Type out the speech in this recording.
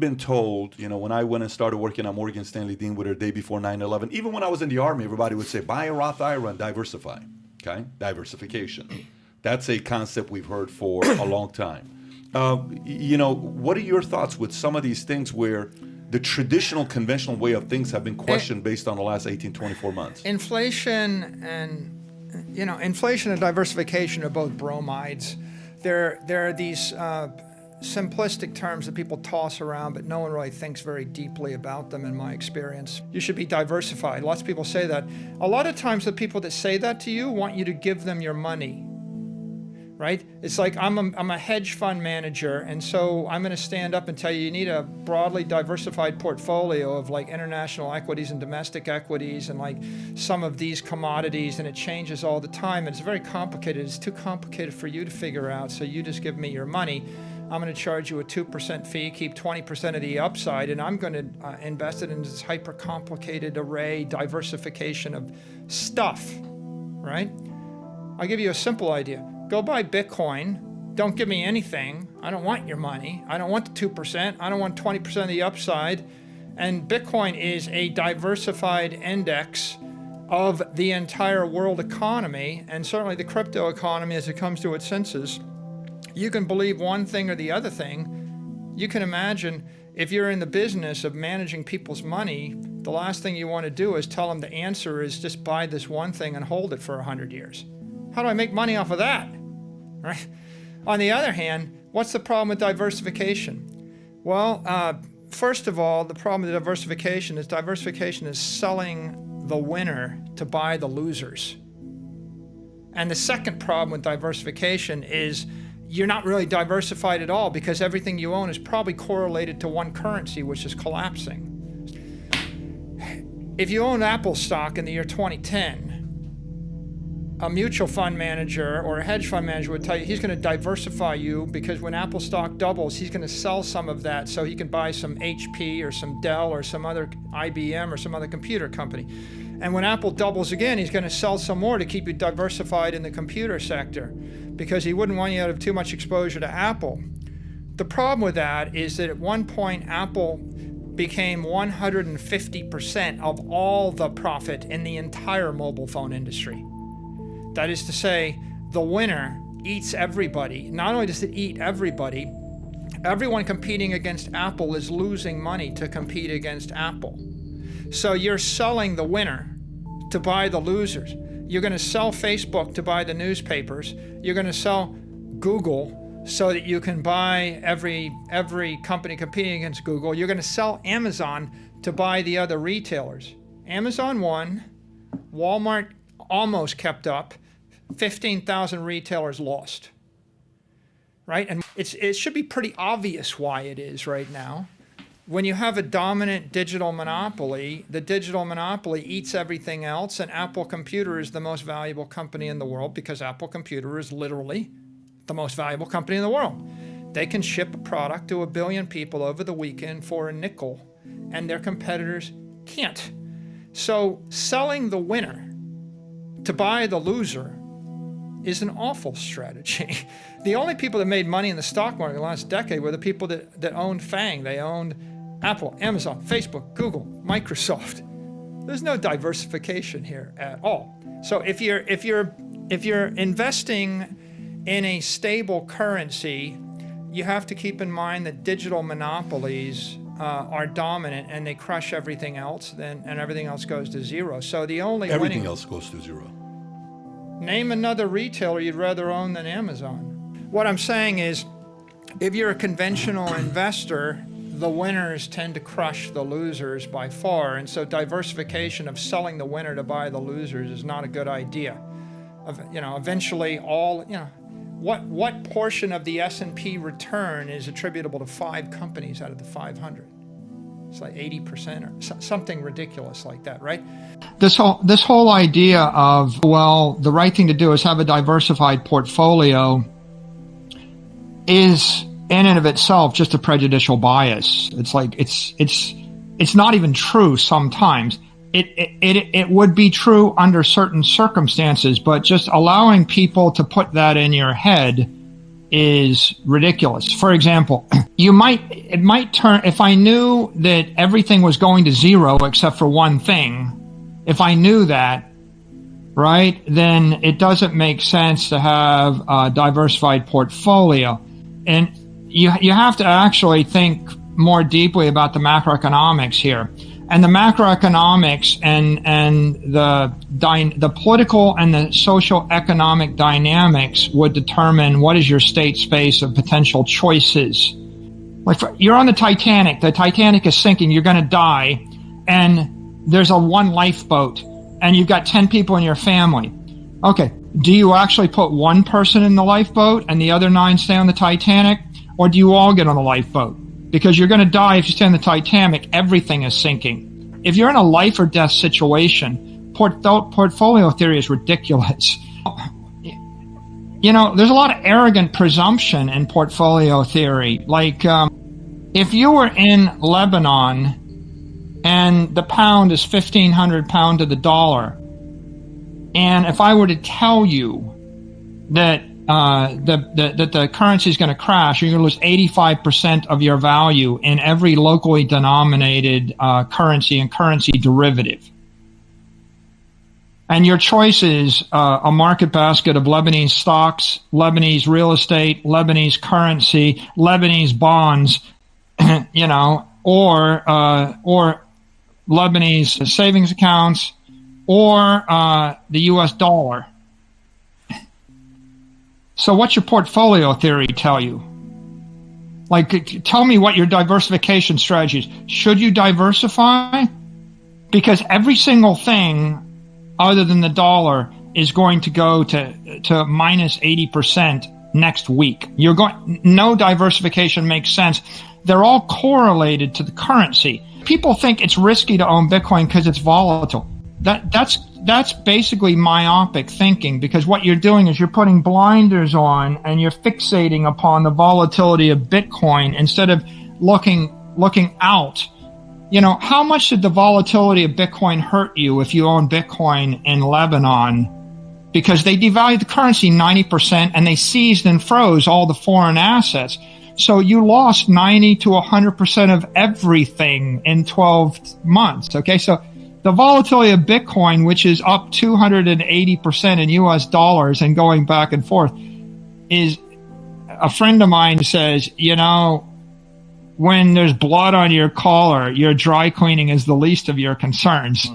been told, when I went and started working at Morgan Stanley Deanwood day before 9/11, even when I was in the Army, everybody would say, buy a Roth IRA and diversify, okay? Diversification. That's a concept we've heard for a long time. What are your thoughts with some of these things where the traditional conventional way of things have been questioned based on the last 18, 24 months? Inflation and diversification are both bromides. There are these simplistic terms that people toss around, but no one really thinks very deeply about them in my experience. You should be diversified. Lots of people say that. A lot of times the people that say that to you want you to give them your money, right? It's like I'm a hedge fund manager, and so I'm going to stand up and tell you need a broadly diversified portfolio of like international equities and domestic equities and like some of these commodities, and it changes all the time. It's very complicated. It's too complicated for you to figure out, so you just give me your money. I'm going to charge you a 2% fee, keep 20% of the upside, and I'm going to invest it in this hyper-complicated array, diversification of stuff, right? I'll give you a simple idea. Go buy Bitcoin. Don't give me anything. I don't want your money. I don't want the 2%. I don't want 20% of the upside. And Bitcoin is a diversified index of the entire world economy, and certainly the crypto economy as it comes to its senses. You can believe one thing or the other thing. You can imagine if you're in the business of managing people's money, the last thing you want to do is tell them the answer is just buy this one thing and hold it for 100 years. How do I make money off of that? Right? On the other hand, what's the problem with diversification? Well, first of all, the problem with diversification is selling the winner to buy the losers. And the second problem with diversification is you're not really diversified at all because everything you own is probably correlated to one currency, which is collapsing. If you own Apple stock in the year 2010, a mutual fund manager or a hedge fund manager would tell you he's going to diversify you because when Apple stock doubles, he's going to sell some of that so he can buy some HP or some Dell or some other IBM or some other computer company. And when Apple doubles again, he's going to sell some more to keep you diversified in the computer sector because he wouldn't want you to have too much exposure to Apple. The problem with that is that at one point, Apple became 150% of all the profit in the entire mobile phone industry. That is to say, the winner eats everybody. Not only does it eat everybody, everyone competing against Apple is losing money to compete against Apple. So you're selling the winner to buy the losers. You're going to sell Facebook to buy the newspapers. You're going to sell Google so that you can buy every company competing against Google. You're going to sell Amazon to buy the other retailers. Amazon won. Walmart almost kept up. 15,000 retailers lost. Right? And it should be pretty obvious why it is right now. When you have a dominant digital monopoly, the digital monopoly eats everything else, and Apple Computer is the most valuable company in the world because Apple Computer is literally the most valuable company in the world. They can ship a product to 1 billion people over the weekend for a nickel, and their competitors can't. So selling the winner to buy the loser is an awful strategy. The only people that made money in the stock market in the last decade were the people that owned FANG. They owned Apple, Amazon, Facebook, Google, Microsoft. There's no diversification here at all. So if you're investing in a stable currency, you have to keep in mind that digital monopolies are dominant and they crush everything else, and everything else goes to zero. So the only everything else goes to zero. Name another retailer you'd rather own than Amazon. What I'm saying is, if you're a conventional investor, the winners tend to crush the losers by far, and so diversification of selling the winner to buy the losers is not a good idea. Eventually what portion of the S&P return is attributable to 5 companies out of the 500? It's like 80% or something ridiculous like that, right? This whole idea of, well, the right thing to do is have a diversified portfolio is in and of itself just a prejudicial bias. It's like it's not even true sometimes. It would be true under certain circumstances, but just allowing people to put that in your head is ridiculous. For example, it might turn, if I knew that everything was going to zero except for one thing, if I knew that, right, then it doesn't make sense to have a diversified portfolio. And you have to actually think more deeply about the macroeconomics here. And the macroeconomics and the political and the social economic dynamics would determine what is your state space of potential choices. Like you're on the Titanic is sinking, you're going to die, and there's a one lifeboat, and you've got 10 people in your family. Okay, do you actually put one person in the lifeboat and the other 9 stay on the Titanic, or do you all get on the lifeboat? Because you're going to die if you stay on the Titanic. Everything is sinking. If you're in a life or death situation, portfolio theory is ridiculous. You know, there's a lot of arrogant presumption in portfolio theory. Like, if you were in Lebanon and the pound is 1,500 pound to the dollar, and if I were to tell you that the currency is going to crash, you're going to lose 85% of your value in every locally denominated currency and currency derivative. And your choice is a market basket of Lebanese stocks, Lebanese real estate, Lebanese currency, Lebanese bonds, you know, or Lebanese savings accounts, or the U.S. dollar. So what's your portfolio theory tell you? Like, tell me what your diversification strategy is. Should you diversify? Because every single thing other than the dollar is going to go to minus 80% next week. No diversification makes sense. They're all correlated to the currency. People think it's risky to own Bitcoin because it's volatile. That's basically myopic thinking, because what you're doing is you're putting blinders on and you're fixating upon the volatility of Bitcoin instead of looking out. You know, how much did the volatility of Bitcoin hurt you if you own Bitcoin in Lebanon? Because they devalued the currency 90% and they seized and froze all the foreign assets. So you lost 90 to 100% of everything in 12 months. Okay, so the volatility of Bitcoin, which is up 280% in US dollars and going back and forth, is, a friend of mine says, you know, when there's blood on your collar, your dry cleaning is the least of your concerns.